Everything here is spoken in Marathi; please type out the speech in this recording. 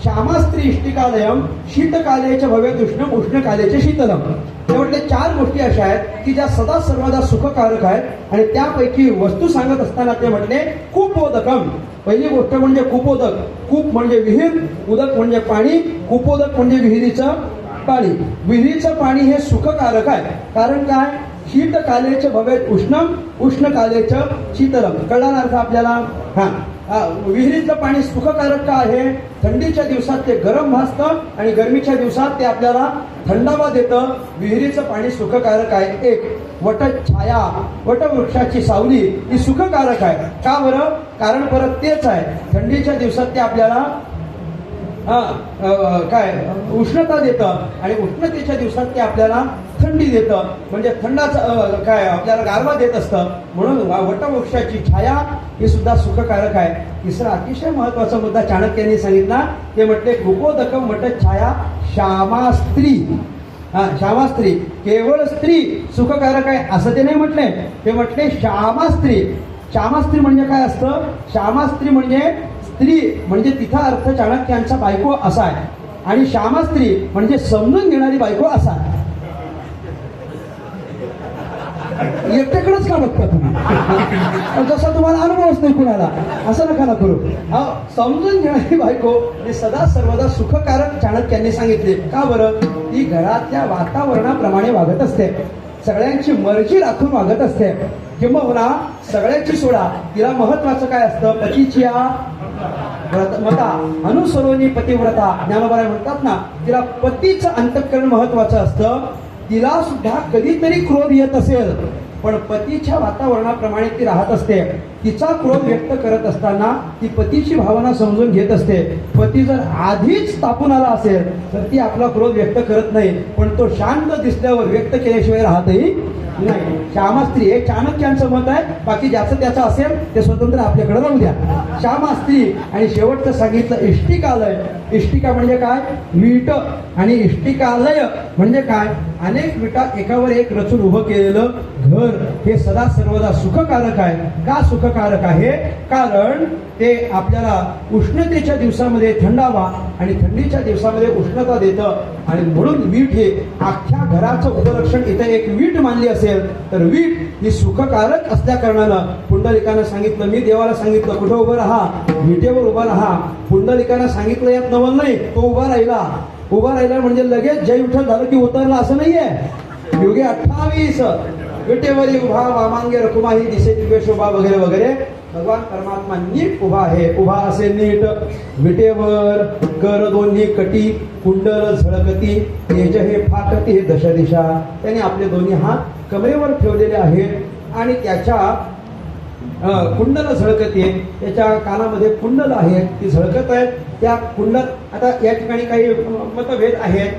श्यामास्त्री इष्टिकालयम, शीतकालेच्या भव्यत उष्णम, उष्णकालेचे शीतलम. ते म्हटले चार गोष्टी अशा आहेत की ज्या सदा सर्वदा सुखकारक आहेत आणि त्यापैकी वस्तू सांगत असताना ते म्हटले कुपोदकम. पहिली गोष्ट म्हणजे कुपोदक. कूप म्हणजे विहीर, उदक म्हणजे पाणी, कुपोदक म्हणजे विहिरीचं पाणी. विहिरीचं पाणी हे सुखकारक आहे. कारण काय? शीतकालेचं भवेत उष्णम, उष्णकालेचं शीतलम. कळला ना अर्थ आपल्याला? विहिरीचं पाणी सुखकारक का आहे? थंडीच्या दिवसात ते गरम भासतं आणि गरमीच्या दिवसात ते आपल्याला थंडावा देतं. विहिरीचं पाणी सुखकारक आहे. एक वटछाया, वटवृक्षाची सावली ही सुखकारक आहे. का बरं? कारण परत तेच आहे, थंडीच्या दिवसात ते आपल्याला काय उष्णता देतं आणि उष्णतेच्या दिवसात ते आपल्याला थंडी देतं. म्हणजे थंडाचं काय आपल्याला गारवा देत असतं. म्हणून वटवृक्षाची छाया ही सुद्धा सुखकारक आहे. तिसरा अतिशय महत्वाचा मुद्दा चाणक्यांनी सांगितला. ते म्हटले कुपोदकम वटछाया श्यामास्त्री. श्यामास्त्री केवळ स्त्री सुखकारक आहे असं ते नाही म्हटले. ते म्हटले श्यामास्त्री. श्यामास्त्री म्हणजे काय असतं? श्यामास्त्री म्हणजे स्त्री, म्हणजे तिचा अर्थ चाणक्यांचा बायको असा आहे. आणि श्यामास्त्री म्हणजे समजून घेणारी बायको असा आहे. एकट्याकडेच का बघता तुम्ही? जसा तुम्हाला अनुभवच नाही कुणाला, असं नका ना करू. समजून घेणारी बायको हे सदा सर्वदा सुखकारक चाणक्यांनी सांगितले. का बरं? ती घरातल्या वातावरणाप्रमाणे वागत असते, सगळ्यांची मर्जी राखून वागत असते. किंबहुना सगळ्याची सोडा, तिला महत्वाचं काय असतं? पतीची मता अनुसरोनी पतिव्रता. ज्ञानोबा म्हणतात ना, तिला पतीचं अंतःकरण महत्वाचं असतं. तिला सुद्धा कधीतरी क्रोध येत असेल, पण पतीच्या वातावरणाप्रमाणे ती राहत असते. तिचा क्रोध व्यक्त करत असताना ती पतीची भावना समजून घेत असते. पती जर आधीच तापून आला असेल तर ती आपला क्रोध व्यक्त करत नाही, पण तो शांत दिसल्यावर व्यक्त केल्याशिवाय राहतही नाही. श्यामास्त्री हे चाणक्यांचं मत आहे. बाकी ज्याचं त्याचं असेल ते स्वतंत्र आपल्याकडे राहू द्या. श्यामास्त्री. आणि शेवटचं सांगितलं इष्टिकालय. इष्टिका म्हणजे काय? वीट. आणि इष्टिकालय म्हणजे काय? अनेक विटा एकावर एक रचून उभं केलेलं घर हे सदा सर्वदा सुखकारक आहे. का सुखकारक आहे? कारण ते आपल्याला उष्णतेच्या दिवसामध्ये थंडावा आणि थंडीच्या दिवसामध्ये उष्णता देतं. आणि म्हणून वीट हे अख्ख्या घराचं उपलक्षण. इथे एक वीट मानली असेल तर वीट ही सुखकारक असल्या कारणानं पुंडलिकानं सांगितलं, मी देवाला सांगितलं कुठं उभं राहा? विटेवर उभा राहा. पुंडलिकानं सांगितलं यात नवल नाही, तो उभा राहिला. उभा राहिला म्हणजे लगेच जय विठ्ठल झालं की उतरला असं नाहीये. योगे 28 विटेवरी उभा वामांगे रकुमाही दिसे दिव्य शोभा वगैरे वगैरे. भगवान परमात्मा नीट उभा आहे. उभा असे नीट विटेवर, कर दोन्ही कटी, कुंडल झळकती, तेज हे फाकती हे दश दिशा. त्याने आपले दोन्ही हात कमरेवर ठेवलेले आहेत आणि त्याच्या कुंडल झळकते. त्याच्या कानामध्ये कुंडल आहे, ती झळकत आहे. त्या कुंडल आता या ठिकाणी काही मतभेद आहेत.